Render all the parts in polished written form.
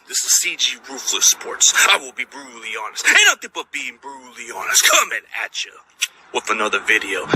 This is CG Ruthless Sports. I will be brutally honest. Ain't nothing but being brutally honest. Coming at you with another video.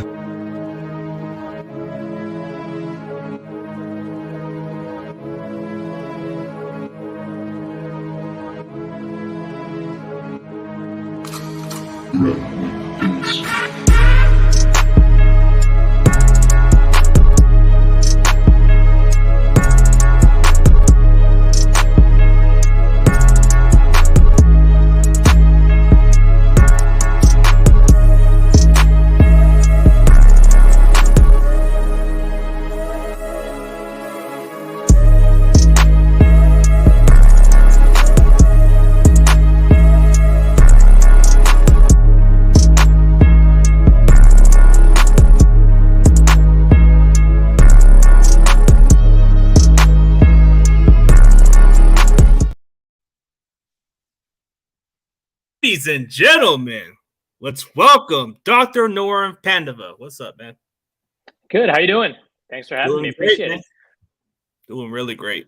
Ladies and gentlemen, let's welcome Dr. Nirav Pandya. What's up, man? Good. How you doing? Thanks for having me. Appreciate it. Doing really great.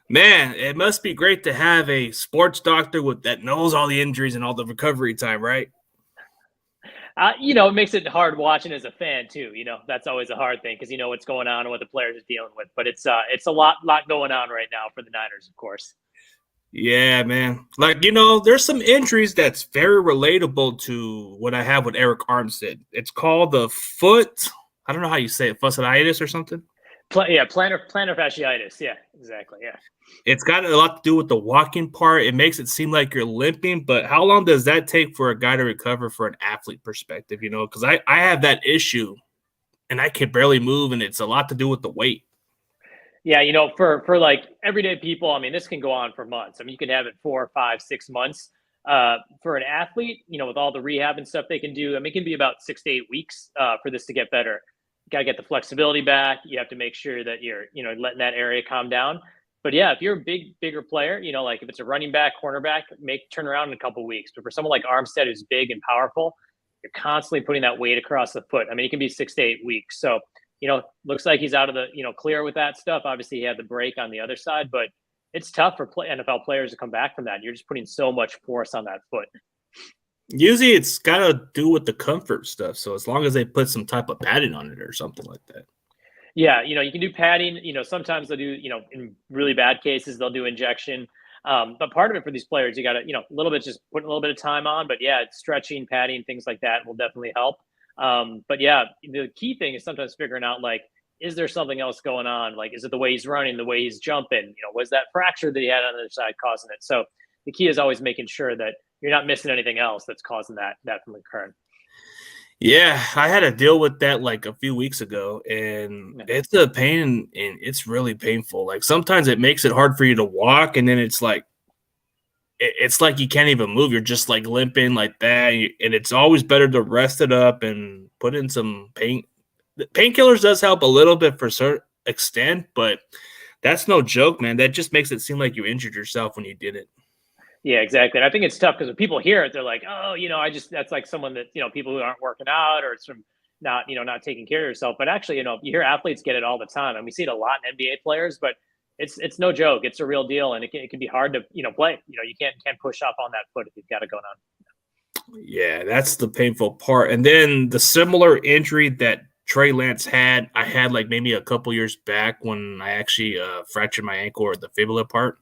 Man, it must be great to have a sports doctor that knows all the injuries and all the recovery time, right? It makes it hard watching as a fan too. That's always a hard thing because you know what's going on and what the players are dealing with. But it's a lot going on right now for the Niners, of course. Yeah, man. There's some injuries that's very relatable to what I have with Eric Armstead. It's called the foot. I don't know how you say it, fasciitis or something. Plantar fasciitis. Yeah, exactly. Yeah. It's got a lot to do with the walking part. It makes it seem like you're limping, but how long does that take for a guy to recover for an athlete perspective? Because I have that issue and I can barely move, and it's a lot to do with the weight. Yeah, for like everyday people, I mean, this can go on for months. I mean, you can have it 4, 5, 6 months. For an athlete, with all the rehab and stuff they can do, I mean, it can be about 6 to 8 weeks for this to get better. You got to get the flexibility back. You have to make sure that you're, letting that area calm down. But yeah, if you're a bigger player, like if it's a running back, cornerback, turn around in a couple of weeks. But for someone like Armstead, who's big and powerful, you're constantly putting that weight across the foot. I mean, it can be 6 to 8 weeks. So, looks like he's out of the, clear with that stuff. Obviously, he had the break on the other side, but it's tough for NFL players to come back from that. You're just putting so much force on that foot. Usually it's got to do with the comfort stuff. So as long as they put some type of padding on it or something like that. Yeah, you can do padding. Sometimes they'll do, in really bad cases, they'll do injection. But part of it for these players, you got to, a little bit, just putting a little bit of time on. But yeah, stretching, padding, things like that will definitely help. But yeah, the key thing is sometimes figuring out, like, is there something else going on? Like, is it the way he's running, the way he's jumping? Was that fracture that he had on the other side causing it? So the key is always making sure that you're not missing anything else that's causing that from occurring. Yeah, I had to deal with that like a few weeks ago, and it's a pain, and it's really painful. Like sometimes it makes it hard for you to walk, and then it's like you can't even move. You're just like limping like that, and it's always better to rest it up and put in some pain. Painkillers does help a little bit for a certain extent, but that's no joke, man. That just makes it seem like you injured yourself when you did it. Yeah, exactly. And I think it's tough because when people hear it, they're like, oh, that's like someone that, people who aren't working out, or it's from not taking care of yourself. But actually, you hear athletes get it all the time. And we see it a lot in NBA players, but it's no joke. It's a real deal. And it can be hard to, play. You can't push up on that foot if you've got it going on. Yeah, that's the painful part. And then the similar injury that Trey Lance had, I had like maybe a couple years back when I actually fractured my ankle, or the fibula part.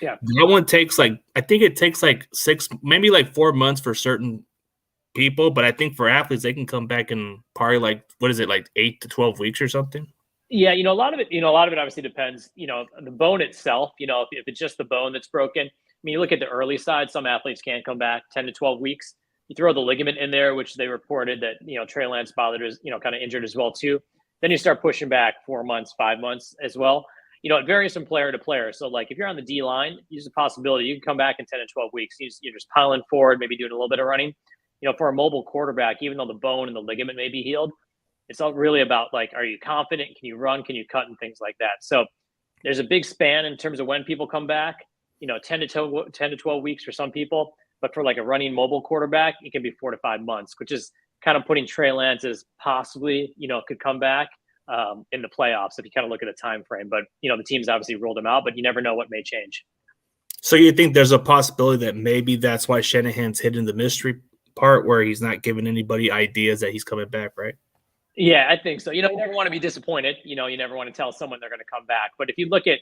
Yeah. That one takes I think it takes like 6, maybe like 4 months for certain people. But I think for athletes, they can come back in probably like 8 to 12 weeks or something. Yeah. A lot of it obviously depends, the bone itself, if it's just the bone that's broken. I mean, you look at the early side, some athletes can come back 10 to 12 weeks. You throw the ligament in there, which they reported that, Trey Lance bothered is, kind of injured as well too. Then you start pushing back 4 months, 5 months as well. It varies from player to player. So like if you're on the D line, use the possibility you can come back in 10 to 12 weeks. You're just piling forward, maybe doing a little bit of running. For a mobile quarterback, even though the bone and the ligament may be healed, it's all really about like, are you confident? Can you run? Can you cut, and things like that? So there's a big span in terms of when people come back, 10 to 12 weeks for some people. But for like a running mobile quarterback, it can be 4 to 5 months, which is kind of putting Trey Lance as possibly, could come back in the playoffs if you kind of look at a time frame. But, the teams obviously ruled him out, but you never know what may change. So you think there's a possibility that maybe that's why Shanahan's hidden the mystery part where he's not giving anybody ideas that he's coming back, right? Yeah, I think so. You never want to be disappointed. You never want to tell someone they're going to come back. But if you look at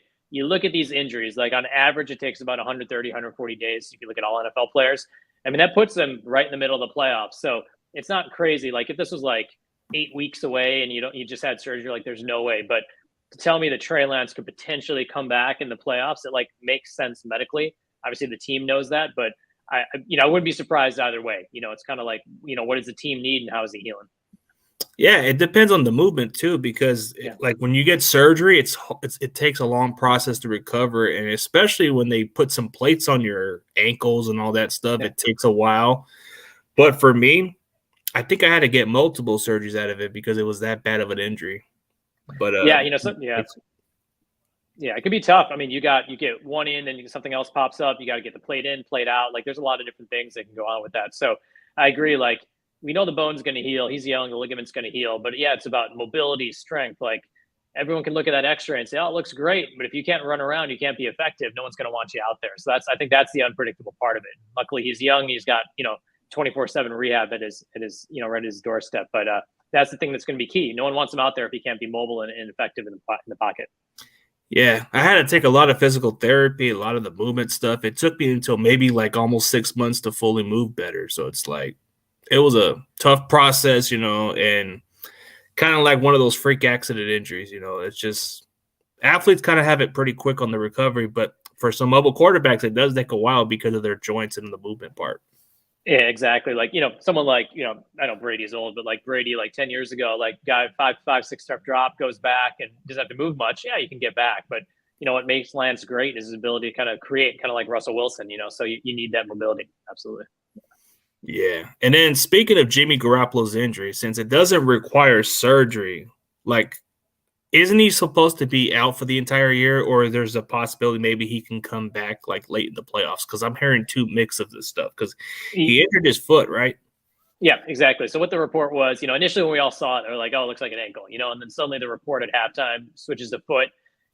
these injuries, like on average, it takes about 130, 140 days. If you look at all NFL players, I mean, that puts them right in the middle of the playoffs. So it's not crazy. Like if this was like 8 weeks away and you just had surgery, like there's no way. But to tell me that Trey Lance could potentially come back in the playoffs, it like makes sense medically. Obviously, the team knows that, but I wouldn't be surprised either way. It's kind of like, what does the team need and how is he healing? Yeah, it depends on the movement too, because like when you get surgery, it takes a long process to recover, and especially when they put some plates on your ankles and all that stuff, it takes a while. But for me, I think I had to get multiple surgeries out of it because it was that bad of an injury. But it could be tough. I mean, you get one in, then something else pops up. You got to get the plate in, plate out. Like there's a lot of different things that can go on with that. So I agree. Like we know the bone's going to heal. He's young. The ligament's going to heal. But yeah, it's about mobility, strength. Like everyone can look at that X-ray and say, "Oh, it looks great." But if you can't run around, you can't be effective. No one's going to want you out there. So I think that's the unpredictable part of it. Luckily, he's young. He's got 24/7 rehab at his right at his doorstep. But that's the thing that's going to be key. No one wants him out there if he can't be mobile and effective in the pocket. Yeah, I had to take a lot of physical therapy, a lot of the movement stuff. It took me until maybe like almost 6 months to fully move better. So it's like it was a tough process, and kind of like one of those freak accident injuries. It's just athletes kind of have it pretty quick on the recovery, but for some mobile quarterbacks, it does take a while because of their joints and the movement part. Yeah, exactly. Like, someone like, I know Brady's old, but like Brady, like 10 years ago, like guy 5-6 step drop, goes back and doesn't have to move much. Yeah, you can get back. But, what makes Lance great is his ability to kind of create, kind of like Russell Wilson, so you need that mobility. Absolutely. Yeah. And then speaking of Jimmy Garoppolo's injury, since it doesn't require surgery, like, isn't he supposed to be out for the entire year, or there's a possibility maybe he can come back like late in the playoffs? Because I'm hearing two mix of this stuff because he injured his foot, right? Yeah, exactly. So what the report was, initially when we all saw it, they were like, "Oh, it looks like an ankle," and then suddenly the report at halftime switches to foot,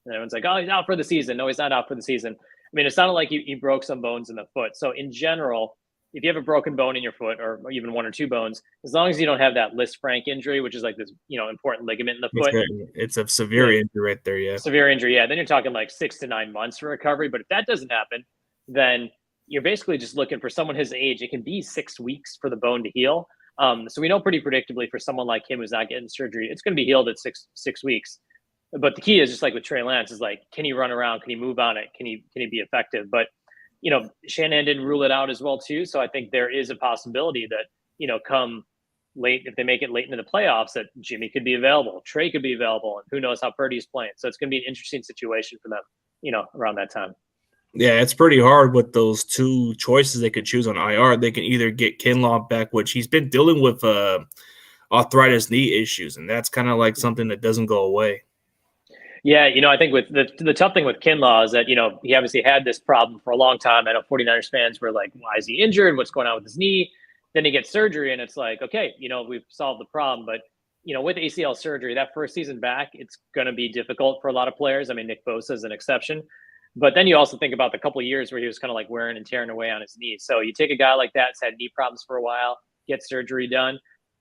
and everyone's like, "Oh, he's out for the season." No, he's not out for the season. I mean, it sounded like he broke some bones in the foot. So in general, if you have a broken bone in your foot, or even one or two bones, as long as you don't have that Lisfranc injury, which is like this, important ligament in the foot. It's a severe injury right there, yeah. Severe injury, yeah. Then you're talking like 6 to 9 months for recovery. But if that doesn't happen, then you're basically just looking for someone his age. It can be 6 weeks for the bone to heal. So we know pretty predictably for someone like him who's not getting surgery, it's going to be healed at six weeks. But the key is just like with Trey Lance is like, can he run around? Can he move on it? Can he be effective? But Shanahan didn't rule it out as well too. So I think there is a possibility that, come late, if they make it late into the playoffs, that Jimmy could be available, Trey could be available, and who knows how Purdy's playing. So it's going to be an interesting situation for them, around that time. Yeah, it's pretty hard with those two choices they could choose on IR. They can either get Kinlaw back, which he's been dealing with arthritis knee issues, and that's kind of like something that doesn't go away. Yeah, I think with the tough thing with Kinlaw is that, he obviously had this problem for a long time. I know 49ers fans were like, why is he injured? What's going on with his knee? Then he gets surgery and it's like, okay, we've solved the problem. But, with ACL surgery, that first season back, it's going to be difficult for a lot of players. I mean, Nick Bosa is an exception. But then you also think about the couple of years where he was kind of like wearing and tearing away on his knee. So you take a guy like that's had knee problems for a while, get surgery done,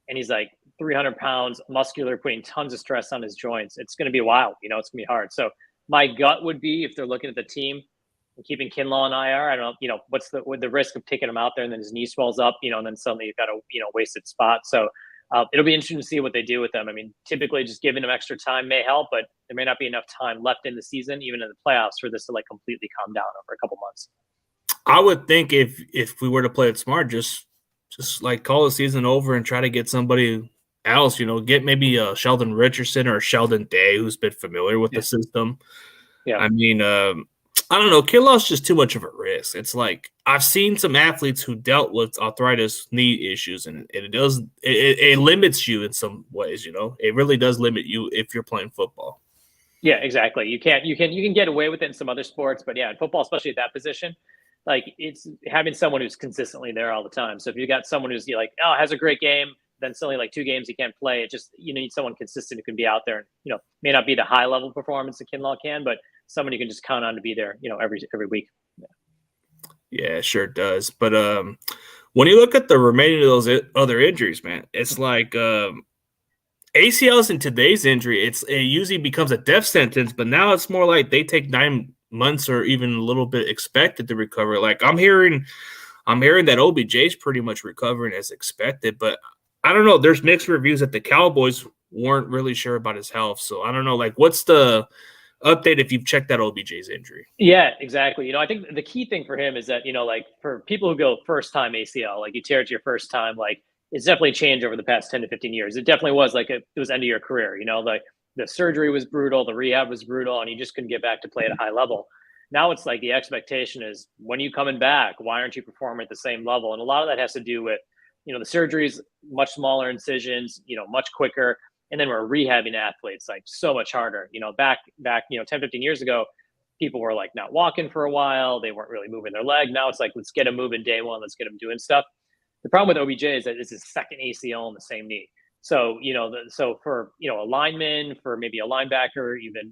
and he's like 300 pounds, muscular, putting tons of stress on his joints. It's going to be wild. It's going to be hard. So my gut would be, if they're looking at the team and keeping Kinlaw on IR, I don't know, what's the risk of taking him out there and then his knee swells up, and then suddenly you've got a, wasted spot. So it'll be interesting to see what they do with them. I mean, typically just giving them extra time may help, but there may not be enough time left in the season, even in the playoffs, for this to like completely calm down over a couple months. I would think if we were to play it smart, just like call the season over and try to get somebody else, get maybe a Sheldon Richardson or a Sheldon Day who's been familiar with the system. Yeah. I mean, I don't know. Kinlaw's just too much of a risk. It's like I've seen some athletes who dealt with arthritis knee issues, and it limits you in some ways. It really does limit you if you're playing football. Yeah, exactly. You can get away with it in some other sports, but yeah, in football, especially at that position, like it's having someone who's consistently there all the time. So if you got someone who's has a great game, then suddenly like 2 games he can't play. It just need someone consistent who can be out there and may not be the high level performance that Kinlaw can, but somebody you can just count on to be there, every week. Yeah. Yeah, it sure does. But when you look at the remaining of those other injuries, man, it's like ACLs in today's injury, it usually becomes a death sentence, but now it's more like they take 9 months or even a little bit expected to recover. Like I'm hearing that OBJ's pretty much recovering as expected, but I don't know. There's mixed reviews that the Cowboys weren't really sure about his health. So I don't know. Like, what's the update if you've checked out OBJ's injury? Yeah, exactly. I think the key thing for him is that, like for people who go first time ACL, like you tear it your first time, like it's definitely changed over the past 10 to 15 years. It definitely was like it was end of your career, like the surgery was brutal, the rehab was brutal, and you just couldn't get back to play at a high level. Now it's like the expectation is when are you coming back? Why aren't you performing at the same level? And a lot of that has to do with, the surgeries, much smaller incisions, much quicker. And then we're rehabbing athletes like so much harder. Back 10, 15 years ago, people were like not walking for a while. They weren't really moving their leg. Now it's like, let's get them moving day one. Let's get them doing stuff. The problem with OBJ is that it's his second ACL in the same knee. So, so for, a lineman, for maybe a linebacker, even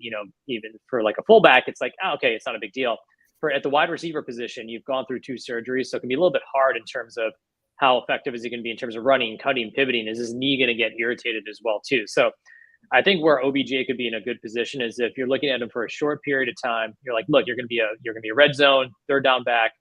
for like a fullback, it's like, okay, it's not a big deal. For at the wide receiver position, you've gone through 2 surgeries. So it can be a little bit hard in terms of how effective is he going to be in terms of running, cutting, pivoting? Is his knee going to get irritated as well too? So I think where OBJ could be in a good position is if you're looking at him for a short period of time, you're like, look, you're going to be a red zone, third down back.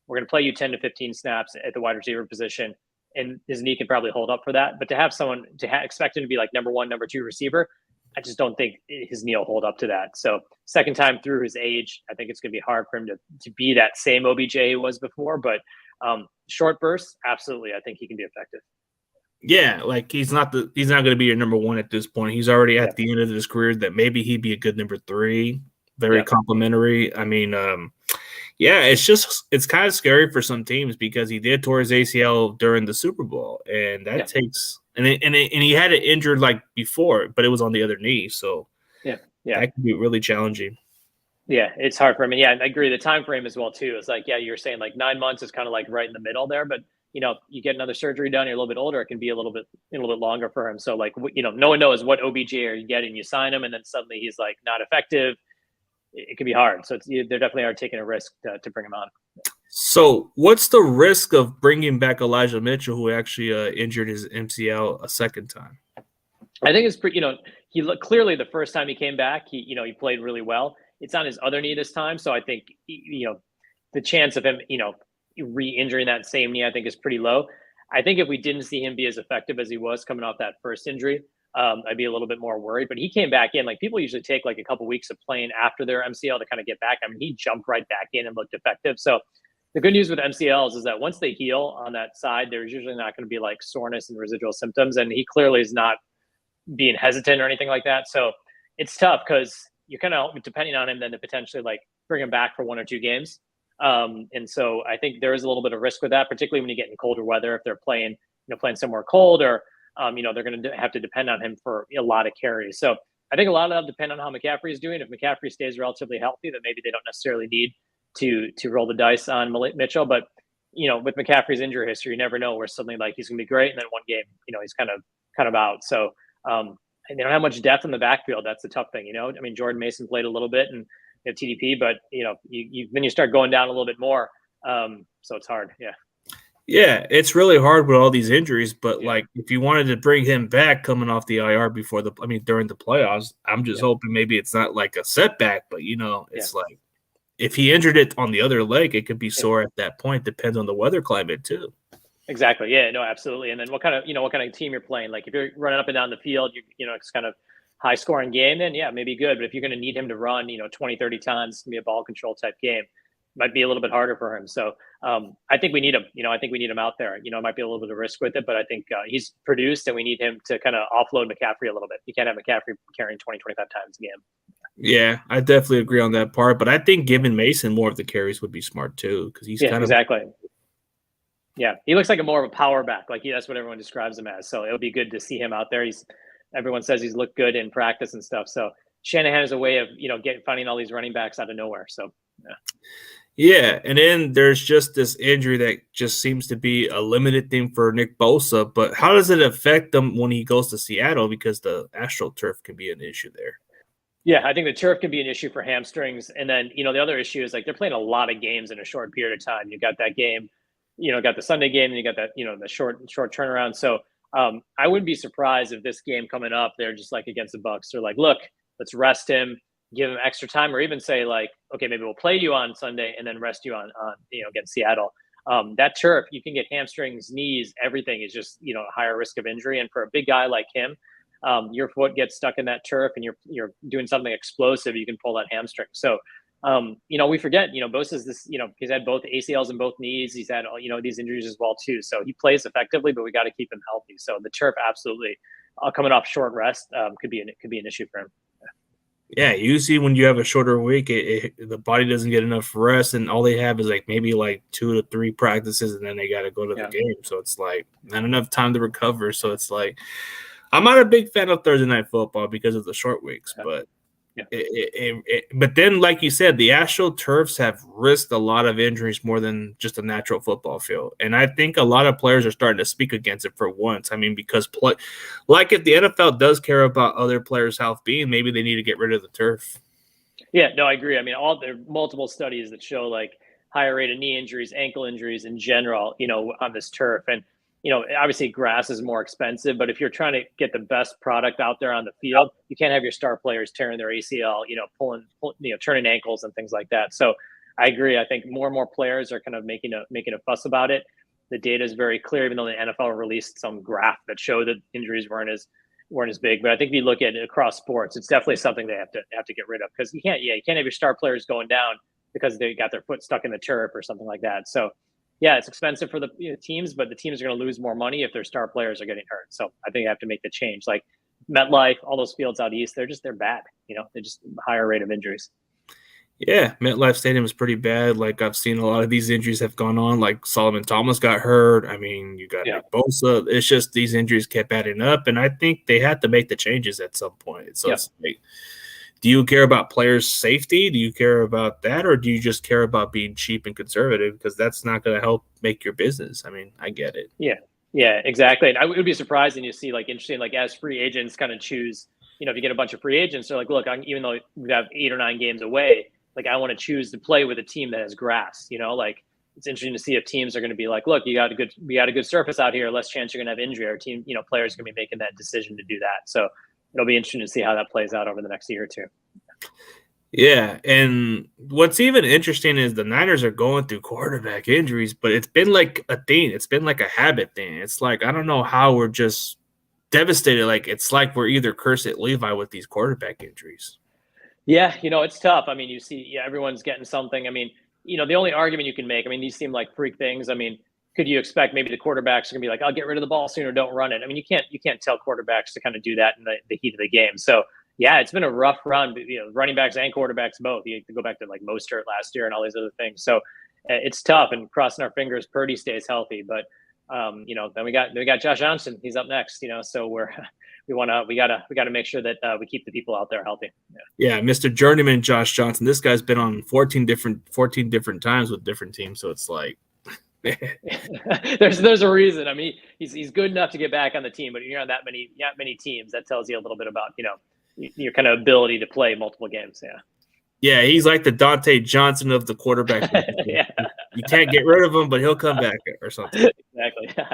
We're going to play you 10 to 15 snaps at the wide receiver position, and his knee can probably hold up for that. But to have someone expect him to be like number 1, number 2 receiver, I just don't think his knee will hold up to that. So second time through his age, I think it's going to be hard for him to be that same OBJ he was before. But short bursts, absolutely, I think he can be effective. Yeah, like he's not going to be your number 1 at this point. He's already at the end of his career. That maybe he'd be a good number 3. Very complimentary. I mean, yeah, it's kind of scary for some teams because he did tore his ACL during the Super Bowl, and that takes and he had it injured like before, but it was on the other knee, so that could be really challenging. Yeah, it's hard for him. And yeah, I agree. The time frame as well too. It's like, you're saying like 9 months is kind of like right in the middle there, but you get another surgery done, you're a little bit older, it can be a little bit longer for him. So like, no one knows what OBJ are you getting. You sign him, and then suddenly he's like not effective. It can be hard. So they definitely are taking a risk to bring him on. So what's the risk of bringing back Elijah Mitchell, who actually injured his MCL a second time? I think it's pretty. He looked clearly the first time he came back. He played really well. It's on his other knee this time, so I think the chance of him re-injuring that same knee, I think, is pretty low. I think if we didn't see him be as effective as he was coming off that first injury, I'd be a little bit more worried. But he came back in. Like, people usually take like a couple weeks of playing after their MCL to kind of get back. I mean, he jumped right back in and looked effective. So the good news with MCLs is that once they heal on that side, there's usually not going to be like soreness and residual symptoms. And he clearly is not being hesitant or anything like that. So it's tough because you're kind of depending on him then to potentially like bring him back for 1 or 2 games. And so I think there is a little bit of risk with that, particularly when you get in colder weather, if they're playing somewhere cold, or, they're going to have to depend on him for a lot of carries. So I think a lot of that depend on how McCaffrey is doing. If McCaffrey stays relatively healthy, then maybe they don't necessarily need to roll the dice on Mitchell. But, with McCaffrey's injury history, you never know where suddenly like he's going to be great. And then one game, he's kind of out. So, and they don't have much depth in the backfield. That's the tough thing, I mean, Jordan Mason played a little bit and TDP, but then you start going down a little bit more. So it's hard. Yeah. Yeah, it's really hard with all these injuries, but like if you wanted to bring him back coming off the IR during the playoffs, I'm just hoping maybe it's not like a setback, but it's like if he injured it on the other leg, it could be sore at that point. Depends on the weather climate too. Exactly. Yeah, no, absolutely. And then what kind of team you're playing? Like if you're running up and down the field, it's kind of high scoring game, then maybe good. But if you're going to need him to run, 20, 30 times, it's going to be a ball control type game. Might be a little bit harder for him. So I think we need him. I think we need him out there. It might be a little bit of risk with it, but I think he's produced, and we need him to kind of offload McCaffrey a little bit. You can't have McCaffrey carrying 20, 25 times a game. Yeah, I definitely agree on that part. But I think giving Mason more of the carries would be smart too, because he's kind of exactly. Yeah, he looks like more of a power back. Like that's what everyone describes him as. So it'll be good to see him out there. Everyone says he's looked good in practice and stuff. So Shanahan has a way of finding all these running backs out of nowhere. So yeah, and then there's just this injury that just seems to be a limited thing for Nick Bosa. But how does it affect him when he goes to Seattle? Because the AstroTurf can be an issue there. Yeah, I think the turf can be an issue for hamstrings. And then, the other issue is like they're playing a lot of games in a short period of time. You got that game, got the Sunday game, and you got that, the short turnaround. So I wouldn't be surprised if this game coming up, they're just like against the Bucks. They're like, look, let's rest him, give him extra time, or even say like, okay, maybe we'll play you on Sunday and then rest you on against Seattle. That turf, you can get hamstrings, knees, everything is just a higher risk of injury. And for a big guy like him, your foot gets stuck in that turf and you're doing something explosive, you can pull that hamstring. So, we forget, Bosa's this, he's had both ACLs in both knees. He's had, these injuries as well too. So he plays effectively, but we got to keep him healthy. So the turf absolutely coming off short rest could be an issue for him. Yeah, usually when you have a shorter week, the body doesn't get enough rest, and all they have is like maybe like 2 to 3 practices, and then they got to go to the game. So it's like not enough time to recover. So it's like I'm not a big fan of Thursday night football because of the short weeks, but but then, like you said, the actual turfs have risked a lot of injuries more than just a natural football field. And I think a lot of players are starting to speak against it for once. I mean, because like if the NFL does care about other players' health being, maybe they need to get rid of the turf. Yeah, no, I agree. I mean, there are multiple studies that show like higher rate of knee injuries, ankle injuries in general, on this turf. And obviously grass is more expensive, but if you're trying to get the best product out there on the field, you can't have your star players tearing their ACL, turning ankles and things like that. So I agree. I think more and more players are kind of making a fuss about it. The data is very clear, even though the NFL released some graph that showed that injuries weren't as big. But I think if you look at it across sports, it's definitely something they have to get rid of, because you can't have your star players going down because they got their foot stuck in the turf or something like that. So yeah, it's expensive for the teams, but the teams are going to lose more money if their star players are getting hurt. So I think you have to make the change. Like MetLife, all those fields out east, they're bad. They're just higher rate of injuries. Yeah, MetLife Stadium is pretty bad. Like I've seen a lot of these injuries have gone on. Like Solomon Thomas got hurt. I mean, you got Nick Bosa. It's just these injuries kept adding up, and I think they had to make the changes at some point. So it's like, do you care about players' safety? Do you care about that, or do you just care about being cheap and conservative? Because that's not going to help make your business. I mean, I get it. Yeah, exactly. And I would be surprising to see interesting, as free agents kind of choose. If you get a bunch of free agents, they're like, look, even though we have 8 or 9 games away, I want to choose to play with a team that has grass. It's interesting to see if teams are going to be like, look, we got a good surface out here. Less chance you're going to have injury. Our team, players are going to be making that decision to do that. So it'll be interesting to see how that plays out over the next year or two. Yeah, and what's even interesting is the Niners are going through quarterback injuries, but it's been like a thing. It's been like a habit thing. It's like, I don't know how we're just devastated. Like, it's like we're either cursed at Levi with these quarterback injuries. Yeah, it's tough. I mean, you see, everyone's getting something. I mean, the only argument you can make, I mean, these seem like freak things. I mean, could you expect maybe the quarterbacks are going to be like, I'll get rid of the ball sooner, don't run it? I mean, you can't tell quarterbacks to kind of do that in the heat of the game. So, yeah, it's been a rough run, running backs and quarterbacks both. You have to go back to like Mostert last year and all these other things. So it's tough, and crossing our fingers Purdy stays healthy. But then we got Josh Johnson. He's up next. So we gotta make sure that we keep the people out there healthy. Yeah, Mr. Journeyman Josh Johnson. This guy's been on 14 different times with different teams. So it's like there's a reason. I mean, he's good enough to get back on the team, but you're on that many teams. That tells you a little bit about your kind of ability to play multiple games. Yeah, he's like the Dante Johnson of the quarterback. Yeah. You can't get rid of him, but he'll come back or something. Exactly.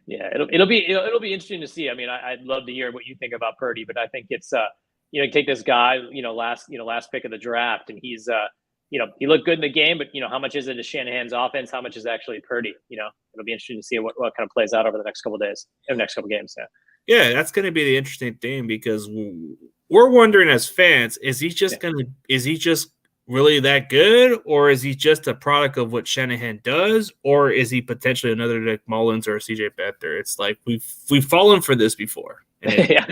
Yeah, it'll be interesting to see. I mean, I'd love to hear what you think about Purdy, but I think it's take this guy, last pick of the draft, and he's he looked good in the game, but how much is it to Shanahan's offense? How much is actually Purdy? It'll be interesting to see what kind of plays out over the next couple of days, or next couple of games. Yeah, that's going to be the interesting thing, because we're wondering as fans, is he just really that good, or is he just a product of what Shanahan does, or is he potentially another Nick Mullins or a CJ Beathard? It's like we've fallen for this before. Yeah,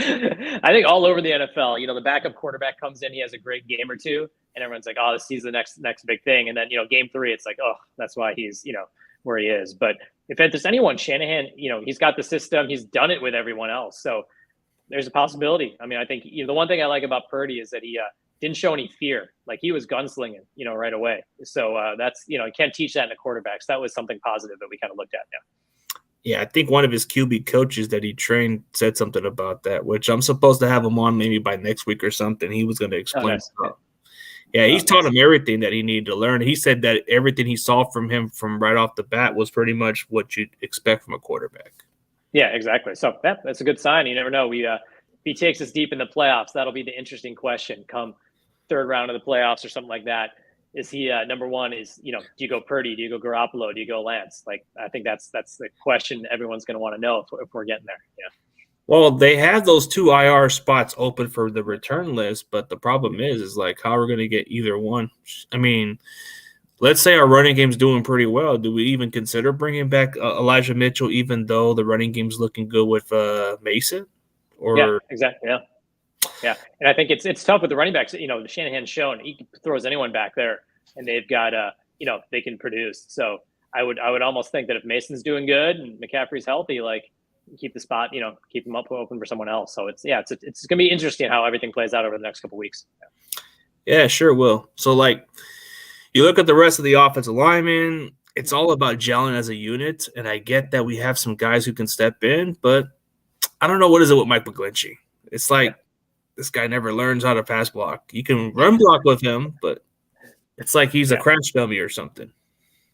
I think all over the NFL, the backup quarterback comes in, he has a great game or two, and everyone's like, oh, he's the next big thing. And then game 3, it's like, oh, that's why he's where he is. But if there's anyone, Shanahan, he's got the system, he's done it with everyone else, so there's a possibility. I mean, I think the one thing I like about Purdy is that he didn't show any fear. Like, he was gunslinging, right away. So that's you can't teach that in a quarterback. So that was something positive that we kind of looked at now. Yeah, I think one of his QB coaches that he trained said something about that, which I'm supposed to have him on maybe by next week or something. He was going to Oh, explain nice. stuff. Yeah, he's taught him everything that he needed to learn. He said that everything he saw from him from right off the bat was pretty much what you'd expect from a quarterback. Yeah, exactly. So that's a good sign. You never know. If he takes us deep in the playoffs, that'll be the interesting question. Come third round of the playoffs or something like that, is he number one? Is do you go Purdy? Do you go Garoppolo? Do you go Lance? Like, I think that's the question everyone's going to want to know if we're getting there. Yeah. Well, they have those 2 IR spots open for the return list, but the problem is like how we're going to get either one. I mean, let's say our running game's doing pretty well. Do we even consider bringing back Elijah Mitchell, even though the running game's looking good with Mason? Or Yeah, exactly. Yeah, and I think it's tough with the running backs. Shanahan's shown he throws anyone back there, and they've got they can produce. So I would almost think that if Mason's doing good and McCaffrey's healthy, like, keep the spot, keep them open for someone else. So it's gonna be interesting how everything plays out over the next couple of weeks. Yeah, sure will. So like, you look at the rest of the offensive linemen, it's all about gelling as a unit, and I get that we have some guys who can step in, but I don't know what is it with Mike McGlinchey. It's like this guy never learns how to pass block. You can run block with him, but it's like he's a crash dummy or something.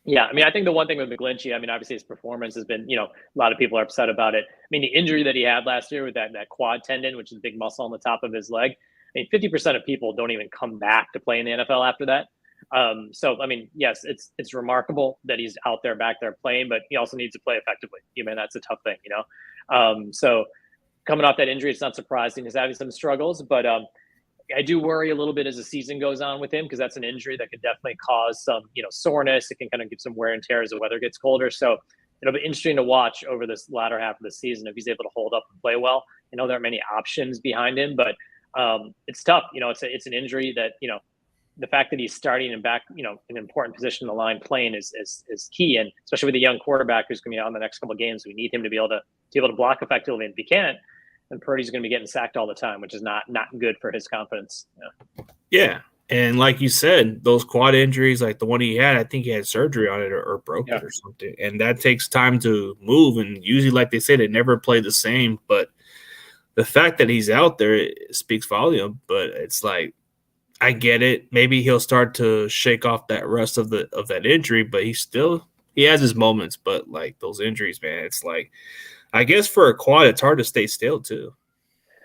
Yeah, I mean, I think the one thing with McGlinchey, I mean, obviously his performance has been, a lot of people are upset about it. I mean, the injury that he had last year with that quad tendon, which is a big muscle on the top of his leg, I mean, 50% of people don't even come back to play in the NFL after that. So, I mean, yes, it's remarkable that he's out there back there playing, but he also needs to play effectively. I mean, that's a tough thing, So coming off that injury, it's not surprising he's having some struggles, but I do worry a little bit as the season goes on with him, because that's an injury that could definitely cause some, soreness. It can kind of give some wear and tear as the weather gets colder. So it'll be interesting to watch over this latter half of the season if he's able to hold up and play well. I know there aren't many options behind him, but it's tough. It's an injury that, the fact that he's starting and back, an important position in the line playing is key. And especially with a young quarterback who's going to be on the next couple of games, we need him to be able to block effectively. And if he can't, then Purdy's going to be getting sacked all the time, which is not good for his confidence. Yeah. And like you said, those quad injuries, like the one he had, I think he had surgery on it or broke it or something. And that takes time to move. And usually, like they say, they never play the same. But the fact that he's out there, it speaks volume. But it's like, I get it. Maybe he'll start to shake off that rust of that injury, but he has his moments. But like those injuries, man, it's like, I guess for a quad, it's hard to stay still too.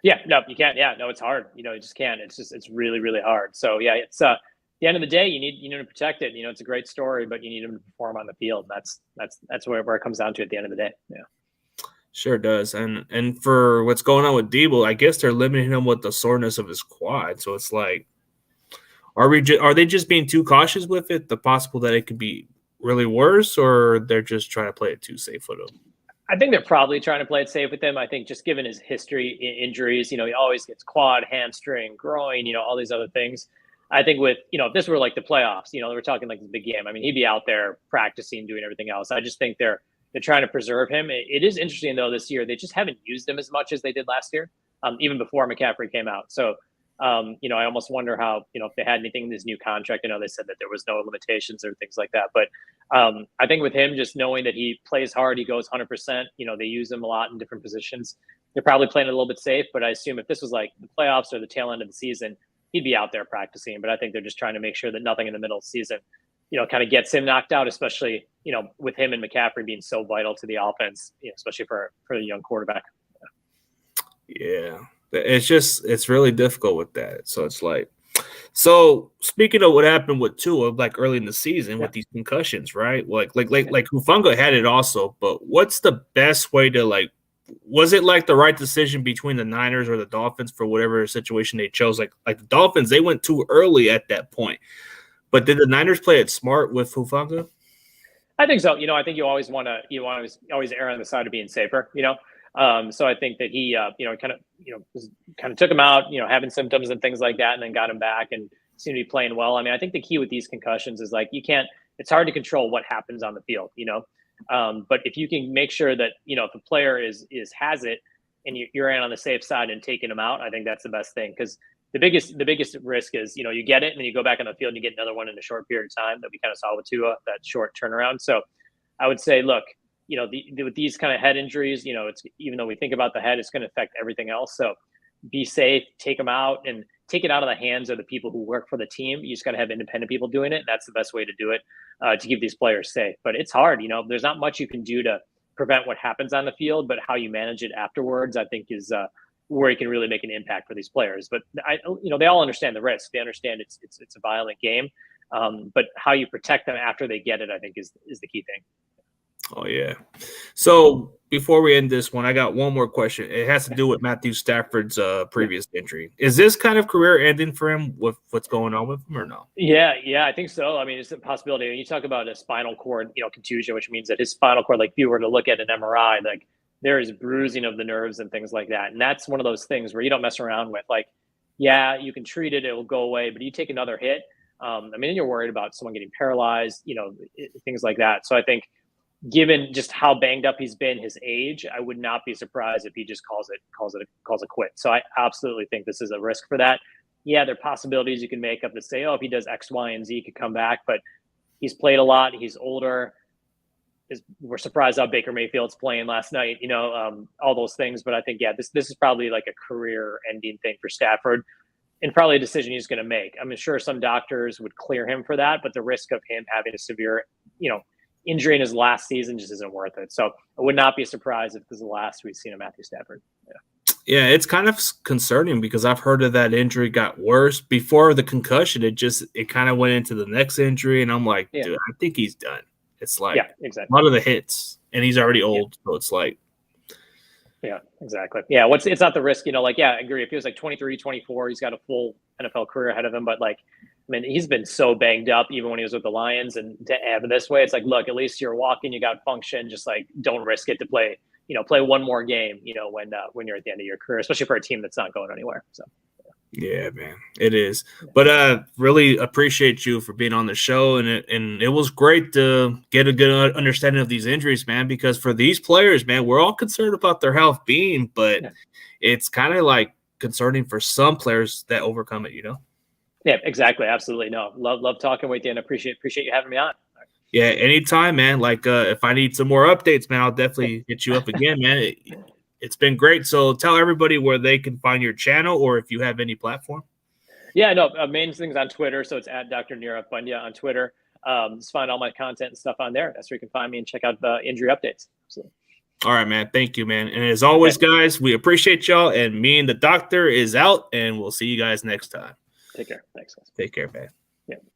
Yeah, no, you can't. Yeah, no, it's hard. You just can't. It's really, really hard. So yeah, it's at the end of the day, you need to protect it. It's a great story, but you need him to perform on the field. That's where it comes down to at the end of the day. Yeah. Sure does. And for what's going on with Debo, I guess they're limiting him with the soreness of his quad. So it's like, are they just being too cautious with it? The possible that it could be really worse, or they're just trying to play it too safe with him? I think they're probably trying to play it safe with him. I think just given his history in injuries, he always gets quad, hamstring, groin, all these other things. I think with, if this were like the playoffs, we're talking like the big game. I mean, he'd be out there practicing, doing everything else. I just think they're trying to preserve him. It is interesting though, this year, they just haven't used him as much as they did last year, even before McCaffrey came out. So, I almost wonder how, if they had anything in this new contract. I know they said that there was no limitations or things like that, but I think with him, just knowing that he plays hard, he goes 100%, they use him a lot in different positions. They're probably playing it a little bit safe, but I assume if this was like the playoffs or the tail end of the season, he'd be out there practicing. But I think they're just trying to make sure that nothing in the middle of the season, kind of gets him knocked out, especially, with him and McCaffrey being so vital to the offense, especially for a young quarterback. Yeah. It's really difficult with that. So it's like, so speaking of what happened with Tua, like early in the season with these concussions, right? Like Hufanga had it also, but what's the best way to was it like the right decision between the Niners or the Dolphins for whatever situation they chose? Like the Dolphins, they went too early at that point, but did the Niners play it smart with Hufanga? I think so. I think you always always err on the side of being safer, So I think that he, kind of took him out, having symptoms and things like that, and then got him back and seemed to be playing well. I mean, I think the key with these concussions is it's hard to control what happens on the field, but if you can make sure that, if a player has it and you're on the safe side and taking him out, I think that's the best thing. Because the biggest risk is, you get it and then you go back on the field and you get another one in a short period of time that we kind of saw with Tua, that short turnaround. So I would say, look, with these kind of head injuries, it's, even though we think about the head, it's going to affect everything else. So be safe, take them out, and take it out of the hands of the people who work for the team. You just got to have independent people doing it. And that's the best way to do it, to keep these players safe. But it's hard. There's not much you can do to prevent what happens on the field, but how you manage it afterwards, I think, is where you can really make an impact for these players. But they all understand the risk. They understand it's a violent game. But how you protect them after they get it, I think, is the key thing. Oh, yeah. So before we end this one, I got one more question. It has to do with Matthew Stafford's previous injury. Is this kind of career ending for him with what's going on with him or no? Yeah, I think so. I mean, it's a possibility. When you talk about a spinal cord, contusion, which means that his spinal cord, like if you were to look at an MRI, like there is bruising of the nerves and things like that. And that's one of those things where you don't mess around with. Like, yeah, you can treat it, it will go away, but you take another hit. You're worried about someone getting paralyzed, things like that. So I think, given just how banged up he's been, his age, I would not be surprised if he just calls it quit. So I absolutely think this is a risk for that. Yeah, there are possibilities you can make up to say, oh, if he does X, Y, and Z, he could come back. But he's played a lot. He's older. We're surprised how Baker Mayfield's playing last night. All those things. But I think, yeah, this is probably like a career-ending thing for Stafford, and probably a decision he's going to make. I'm sure some doctors would clear him for that, but the risk of him having a severe, injury in his last season just isn't worth it. So I would not be surprised if this is the last we've seen of Matthew Stafford. Yeah, it's kind of concerning because I've heard of that injury got worse before the concussion. It kind of went into the next injury, and I'm like, dude, I think he's done. It's like exactly. A lot of the hits, and he's already old, so it's like. Yeah, exactly. Yeah, it's not the risk, I agree. If he was like 23, 24, he's got a full NFL career ahead of him, but he's been so banged up even when he was with the Lions, and to have it this way, it's like, look, at least you're walking, you got function, just like don't risk it to play one more game, when you're at the end of your career, especially for a team that's not going anywhere. So yeah, man, it is. But really appreciate you for being on the show, and it was great to get a good understanding of these injuries, man, because for these players, man, we're all concerned about their health being, but it's kind of like concerning for some players that overcome it, Yeah, exactly. Absolutely. No, love talking with you, and appreciate you having me on. Yeah, anytime, man. Like, if I need some more updates, man, I'll definitely hit you up again, man. It's been great. So tell everybody where they can find your channel, or if you have any platform. Yeah, no, main thing's on Twitter. So it's at Dr. Nirav Pandya on Twitter. Just find all my content and stuff on there. That's where you can find me and check out the injury updates. Absolutely. All right, man. Thank you, man. And as always, guys, we appreciate y'all. And me and the doctor is out, and we'll see you guys next time. Take care. Thanks, guys. Take care, man. Yeah.